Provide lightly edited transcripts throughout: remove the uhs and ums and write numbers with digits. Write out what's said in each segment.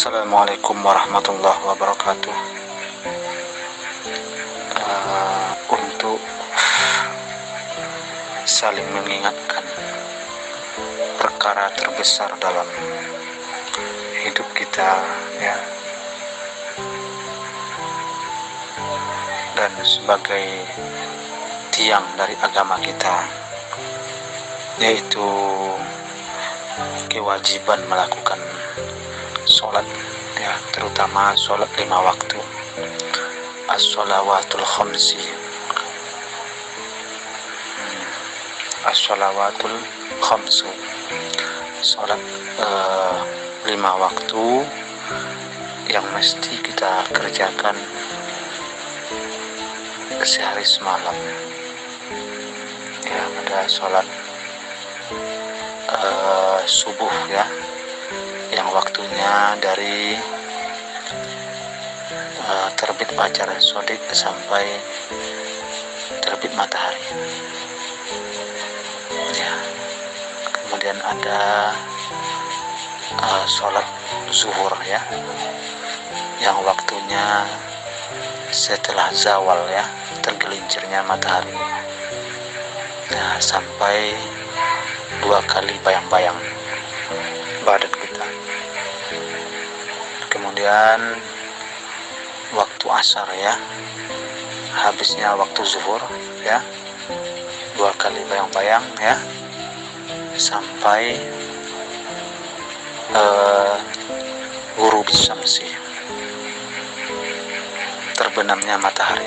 Assalamualaikum warahmatullahi wabarakatuh. Untuk saling mengingatkan perkara terbesar dalam hidup kita, ya, dan sebagai tiang dari agama kita, yaitu kewajiban melakukan sholat, ya, terutama sholat 5 waktu, as-sholawatul khamsi, as-sholawatul khamsu, sholat 5 waktu yang mesti kita kerjakan sehari semalam, ya. Ada sholat subuh, ya, yang waktunya dari terbit fajar shodiq sampai terbit matahari, ya. Kemudian ada sholat zuhur, ya, yang waktunya setelah zawal, ya, tergelincirnya matahari, nah, sampai 2 kali bayang-bayang badan kita. Kemudian waktu asar, ya, habisnya waktu zuhur, ya, 2 kali bayang-bayang, ya, sampai ghurub syamsi, terbenamnya matahari.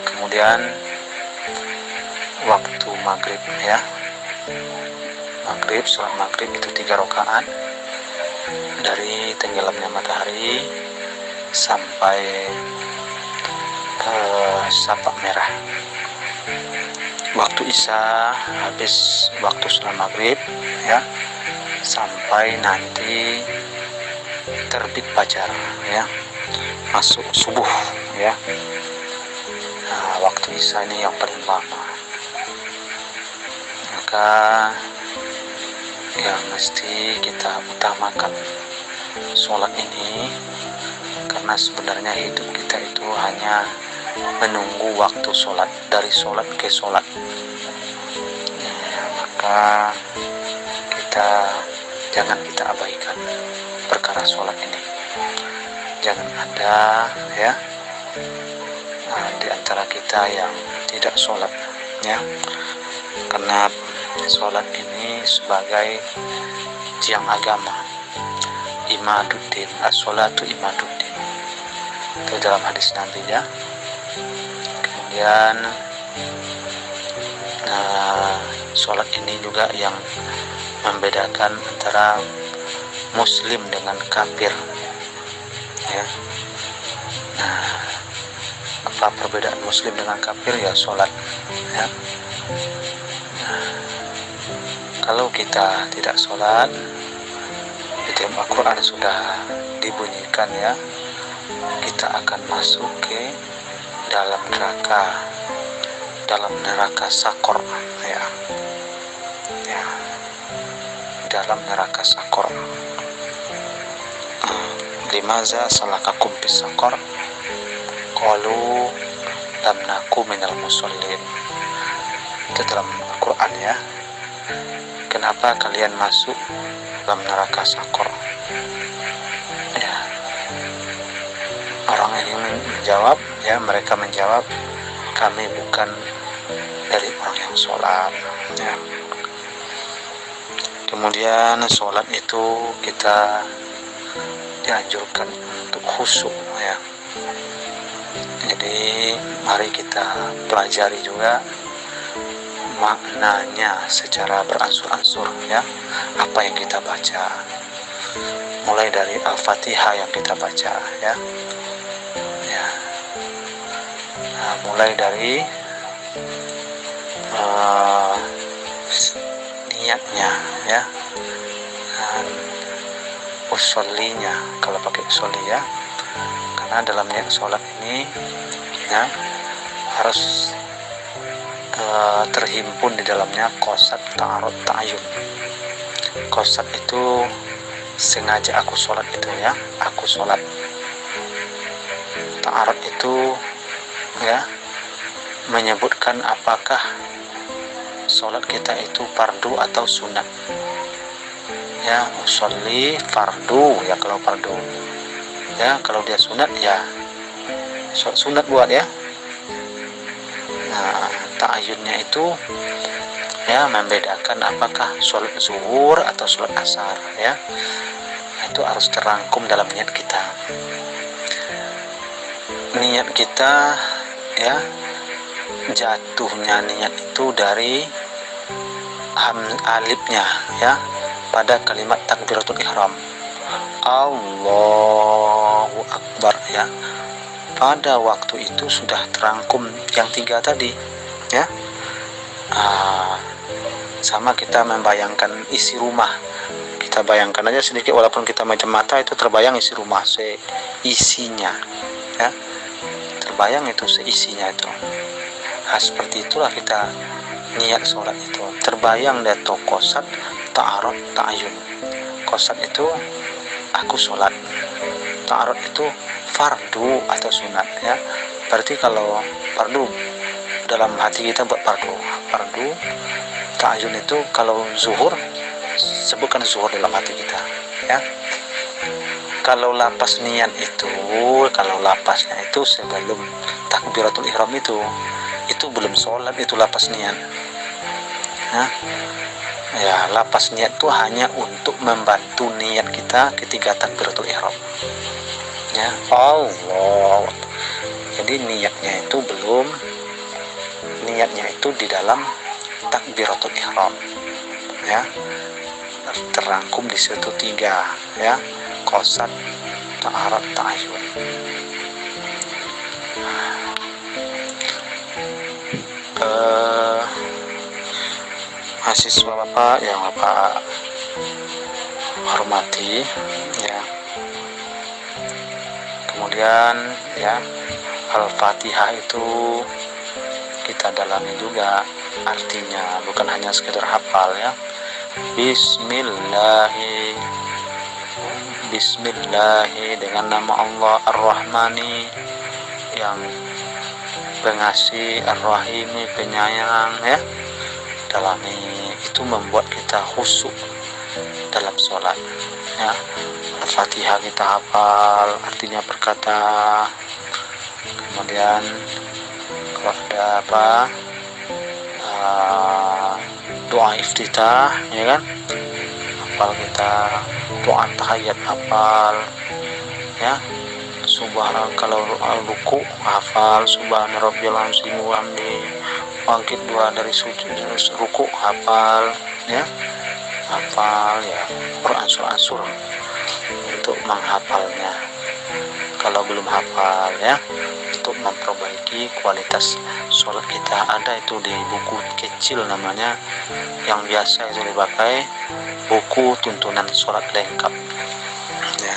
Kemudian waktu maghrib, ya, maghrib, sholat maghrib itu 3 rakaat dari tenggelamnya matahari sampai syafa merah. Waktu isya habis waktu sholat maghrib, ya, sampai nanti terbit fajar, ya, masuk subuh, ya. Nah, waktu isya ini yang paling lama, maka yang mesti kita utamakan sholat ini, karena sebenarnya hidup kita itu hanya menunggu waktu sholat, dari sholat ke sholat, ya. Maka jangan kita abaikan perkara sholat ini. Jangan ada, ya, di antara kita yang tidak sholat, ya, karena sholat ini sebagai tiang agama, imaduddin, as-sholatu imaduddin, itu dalam hadis Nabi, ya. Kemudian sholat ini juga yang membedakan antara muslim dengan kafir, ya. Nah, apa perbedaan muslim dengan kafir? Ya, sholat, ya. Kalau kita tidak sholat, di dalam Al-Quran sudah dibunyikan, ya, kita akan masuk ke dalam neraka sakor, ya, ya, dalam neraka sakor. Limaza salakakum bis sakor? Qalu lam naku minal musallin. Itu dalam Al-Quran, ya. Kenapa kalian masuk dalam neraka sakor? Ya, orang ini menjawab, ya, mereka menjawab, kami bukan dari orang yang sholat, ya. Kemudian sholat itu kita dianjurkan untuk khusyuk, ya. Jadi mari kita pelajari juga maknanya secara beransur-ansur, ya, apa yang kita baca, mulai dari Al-Fatihah yang kita baca, ya, ya. Nah, mulai dari niatnya, ya, dan usollinya kalau pakai usolli, ya, karena dalam niat sholat ini, ya, harus terhimpun di dalamnya qasad ta'arud ta'ayun, Qasad itu sengaja aku sholat itu ya, aku sholat. Ta'arud itu ya menyebutkan apakah sholat kita itu fardu atau sunat. Ya, usolli fardu ya kalau fardu. Ya, kalau dia sunat ya sunat buat ya. Nah, ta'ayyunnya itu ya membedakan apakah sholat zuhur atau sholat asar ya. Itu harus terangkum dalam niat kita. Niat kita ya, jatuhnya niat itu dari alifnya ya pada kalimat takbiratul ihram, Allahu Akbar ya. Pada waktu itu sudah terangkum yang 3 tadi ya. Sama kita membayangkan isi rumah, kita bayangkan aja sedikit, walaupun kita macam mata itu terbayang isi rumah seisinya ya, terbayang itu seisinya itu. Nah, seperti itulah kita niat sholat itu, terbayang dari qasad, ta'arud, ta'ayyun. Qasad itu aku sholat, ta'arud itu fardu atau sunat ya. Berarti kalau fardu dalam hati kita buat fardu, ta'ayyun itu kalau zuhur sebutkan zuhur dalam hati kita ya. Kalau lapas niat itu, kalau lapasnya itu sebelum takbiratul ihram itu belum sholat, itu lapas niat ya. Lapas niat itu hanya untuk membantu niat kita ketika takbiratul ihram ya, Allah. Jadi niatnya itu belum, niatnya itu di dalam takbiratul ihram ya, terangkum di situ 3 ya, qasad, ta'arud, ta'ayyun. Mahasiswa Bapak yang Bapak hormati ya, kemudian ya Al-Fatihah itu kita dalami juga artinya, bukan hanya sekedar hafal ya. Bismillahi dengan nama Allah Ar-Rahmani yang pengasih, Ar-Rahimi penyayang ya. Dalami itu membuat kita khusyuk dalam sholat ya. Al-Fatihah kita hafal artinya berkata, kemudian kalau ada apa doa iftitah ya kan, hafal kita, doa tahiyat hafal ya, kalau ruku hafal subhana rabbiyal azim wa hamdi, bangkit 2 dari sujud ruku hafal ya, hafal ya beransur-ansur untuk menghafalnya. Kalau belum hafal ya, untuk memperbaiki kualitas sholat kita, ada itu di buku kecil namanya, yang biasa itu dipakai, buku tuntunan sholat lengkap ya.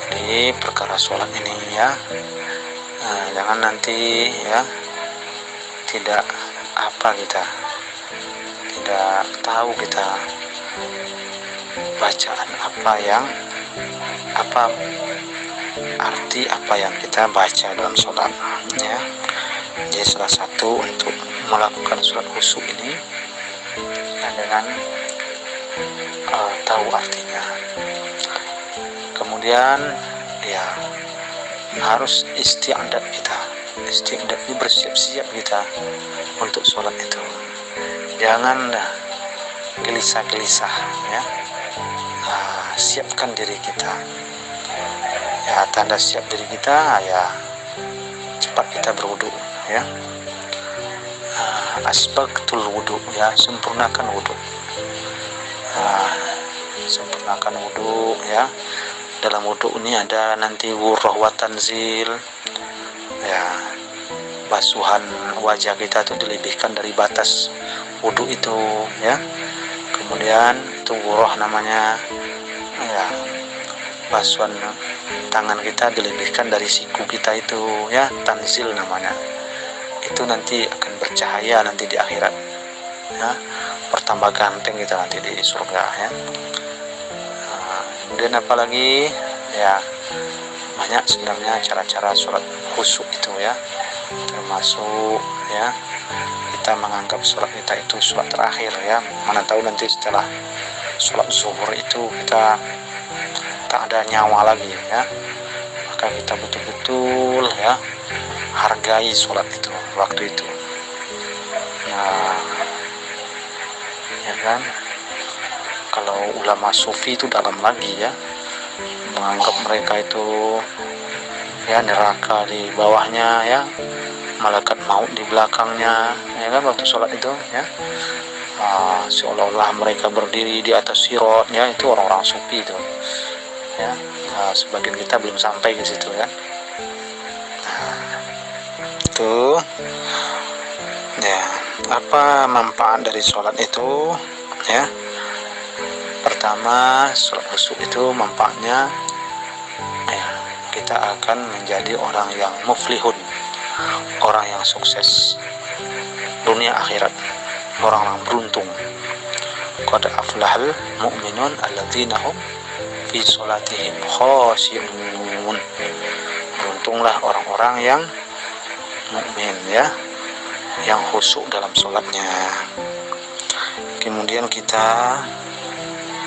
Jadi perkara sholat ini ya, jangan nanti ya tidak tahu kita bacaan arti apa yang kita baca dalam sholat ya. Jadi salah satu untuk melakukan sholat khusyuk ini dengan tahu artinya. Kemudian ya harus isti'adat kita, isti'adat ini bersiap-siap kita untuk sholat itu. Jangan gelisah-gelisah ya. Siapkan diri kita ya, tanda siap diri kita ya cepat kita berwudu ya. Asbagtul wudu ya, sempurnakan wudu. Sempurnakan wudu ya. Dalam wudu ini ada nanti wurrah wa tanzil ya, basuhan wajah kita itu dilebihkan dari batas wudu itu ya. Kemudian itu wurrah namanya ya, basuhan tangan kita dilebihkan dari siku kita itu ya, tanzil namanya. Itu nanti akan bercahaya nanti di akhirat ya, bertambah ganteng kita nanti di surga ya. Kemudian apalagi ya, banyak sebenarnya cara-cara sholat khusyuk itu ya, termasuk ya kita menganggap sholat kita itu sholat terakhir ya. Mana tahu nanti setelah sholat zuhur itu kita tak ada nyawa lagi ya, maka kita betul-betul ya hargai sholat itu waktu itu. Nah ya kan, kalau ulama sufi itu dalam lagi ya, menganggap mereka itu ya neraka di bawahnya ya, malaikat maut di belakangnya ya kan waktu sholat itu ya. Seolah-olah mereka berdiri di atas sirat ya, itu orang-orang sufi itu ya. Sebagian kita belum sampai ke situ kan. Itu ya, apa manfaat dari sholat itu ya. Pertama, sholat khusyuk itu manfaatnya ya, kita akan menjadi orang yang muflihun, orang yang sukses dunia akhirat, orang yang beruntung. Qad aflahal mu'minun alladzina hum fi sholatihim khashi'un. Beruntunglah orang-orang yang mukmin ya, yang khusyuk dalam sholatnya. Kemudian kita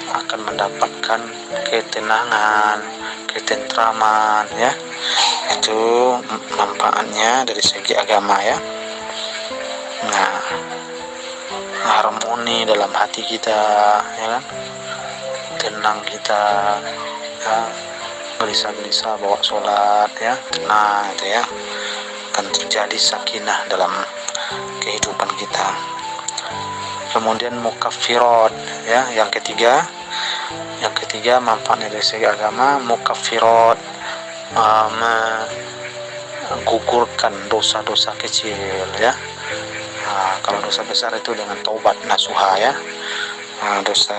akan mendapatkan ketenangan, ketentraman ya. Itu manfaatnya dari segi agama ya. Nah, harmoni dalam hati kita ya kan, tenang kita ya, gelisah-gelisah bawa sholat ya, tenang itu ya, akan terjadi sakinah dalam kehidupan kita. Kemudian mukaffirat ya, yang ketiga manfaatnya dari segi agama, mukaffirat, menggugurkan dosa-dosa kecil ya. Kalau dosa besar itu dengan taubat nasuha ya, dosa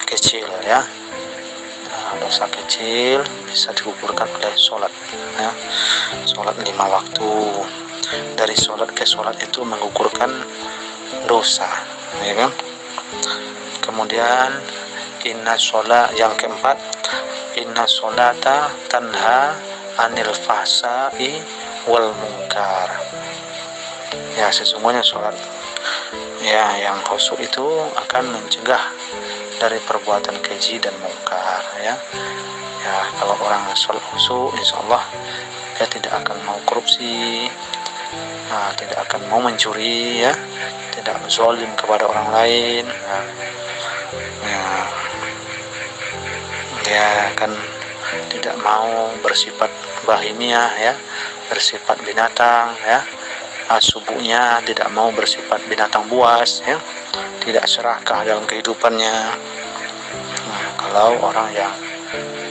kecil ya, dosa kecil bisa digugurkan oleh sholat ya. Sholat 5 waktu, dari sholat ke sholat itu menggugurkan dosa ya kan. Kemudian inna sholat, yang keempat, inna sholata tanha anil fahsai wal munkar ya. Sesungguhnya sholat ya yang khusyuk itu akan mencegah dari perbuatan keji dan mungkar ya. Ya, kalau orang sholat khusyuk, insya Allah dia tidak akan mau korupsi, tidak akan mau mencuri ya, tidak zalim kepada orang lain ya, dia akan tidak mau bersifat bahimiyah ya, bersifat binatang ya. Subuhnya tidak mau bersifat binatang buas ya, tidak serakah dalam kehidupannya. Nah, kalau orang yang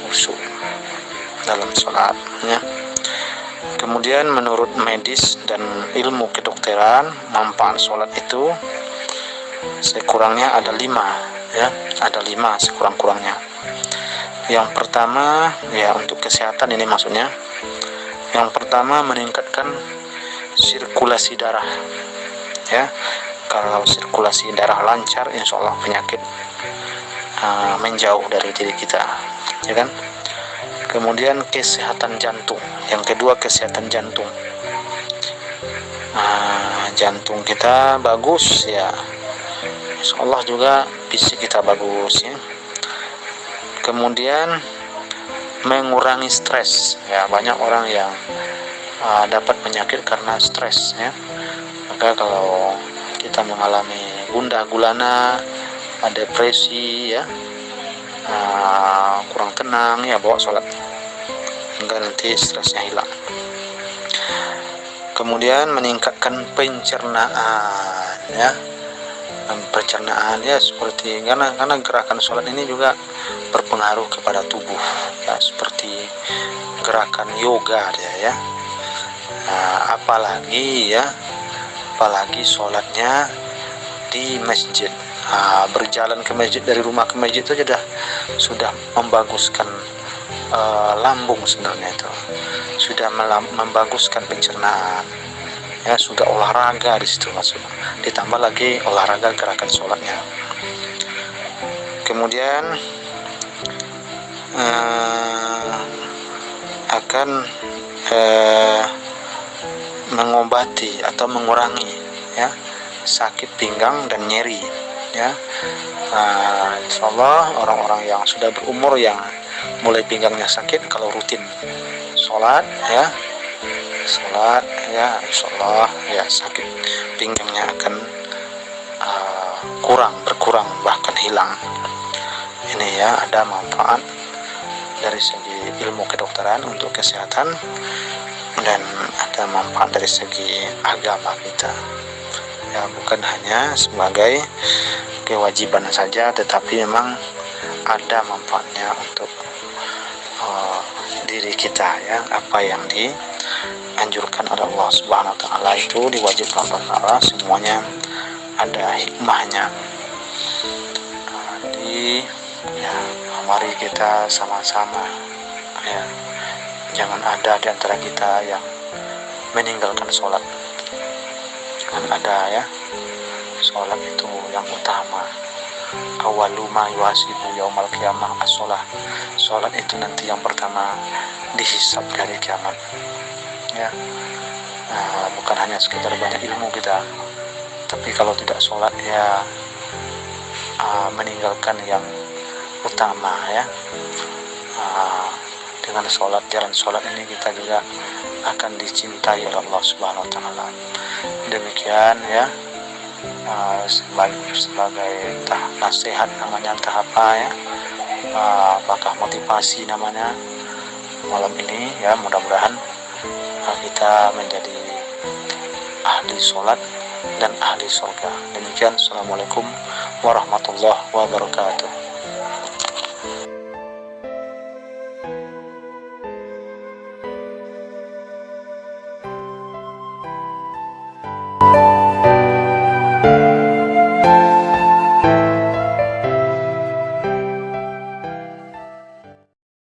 khusyuk dalam sholat ya. Kemudian menurut medis dan ilmu kedokteran, manfaat sholat itu sekurangnya ada 5 ya, ada 5 sekurang-kurangnya. Yang pertama ya, untuk kesehatan ini maksudnya, yang pertama meningkatkan sirkulasi darah ya. Kalau sirkulasi darah lancar, insya Allah penyakit menjauh dari diri kita ya kan. Kemudian kesehatan jantung, yang kedua kesehatan jantung. Jantung kita bagus ya, insya Allah juga fisik kita bagus ya. Kemudian mengurangi stres ya, banyak orang yang dapat penyakit karena stres ya. Maka kalau kita mengalami gundah gulana, depresi ya, kurang tenang ya, bawa sholat hingga nanti stresnya hilang. Kemudian meningkatkan pencernaan ya, pencernaan ya, seperti karena gerakan sholat ini juga berpengaruh kepada tubuh ya, seperti gerakan yoga dia ya. Apalagi sholatnya di masjid, berjalan ke masjid, dari rumah ke masjid itu sudah membaguskan lambung sebenarnya, itu sudah membaguskan pencernaan ya, sudah olahraga di situ masuk. ditambah lagi olahraga gerakan sholatnya. Kemudian akan mengobati atau mengurangi ya sakit pinggang dan nyeri ya. Insyaallah orang-orang yang sudah berumur yang mulai pinggangnya sakit, kalau rutin sholat ya insyaallah ya sakit pinggangnya akan berkurang bahkan hilang. Ini ya, ada manfaat dari segi ilmu kedokteran untuk kesehatan, dan ada manfaat dari segi agama kita ya, bukan hanya sebagai kewajiban saja, tetapi memang ada manfaatnya untuk diri kita ya. Apa yang dianjurkan oleh Allah Subhanahu wa taala itu diwajibkan oleh Allah, semuanya ada hikmahnya. Jadi ya, mari kita sama-sama ya, jangan ada di antara kita yang meninggalkan sholat. Jangan ada ya, sholat itu yang utama. Awalu ma yuhasibu yaumal qiyamah as-sholah. Sholat itu nanti yang pertama dihisab dari kiamat ya. Bukan hanya sekedar banyak ilmu kita, tapi kalau tidak sholat ya meninggalkan yang utama ya. Dengan sholat, jalan sholat ini kita juga akan dicintai oleh Allah Subhanahu wa taala. Demikian ya, sebagai nasihat namanya, entah apa ya, apakah motivasi namanya malam ini ya. Mudah-mudahan kita menjadi ahli sholat dan ahli surga. Demikian, assalamualaikum warahmatullahi wabarakatuh.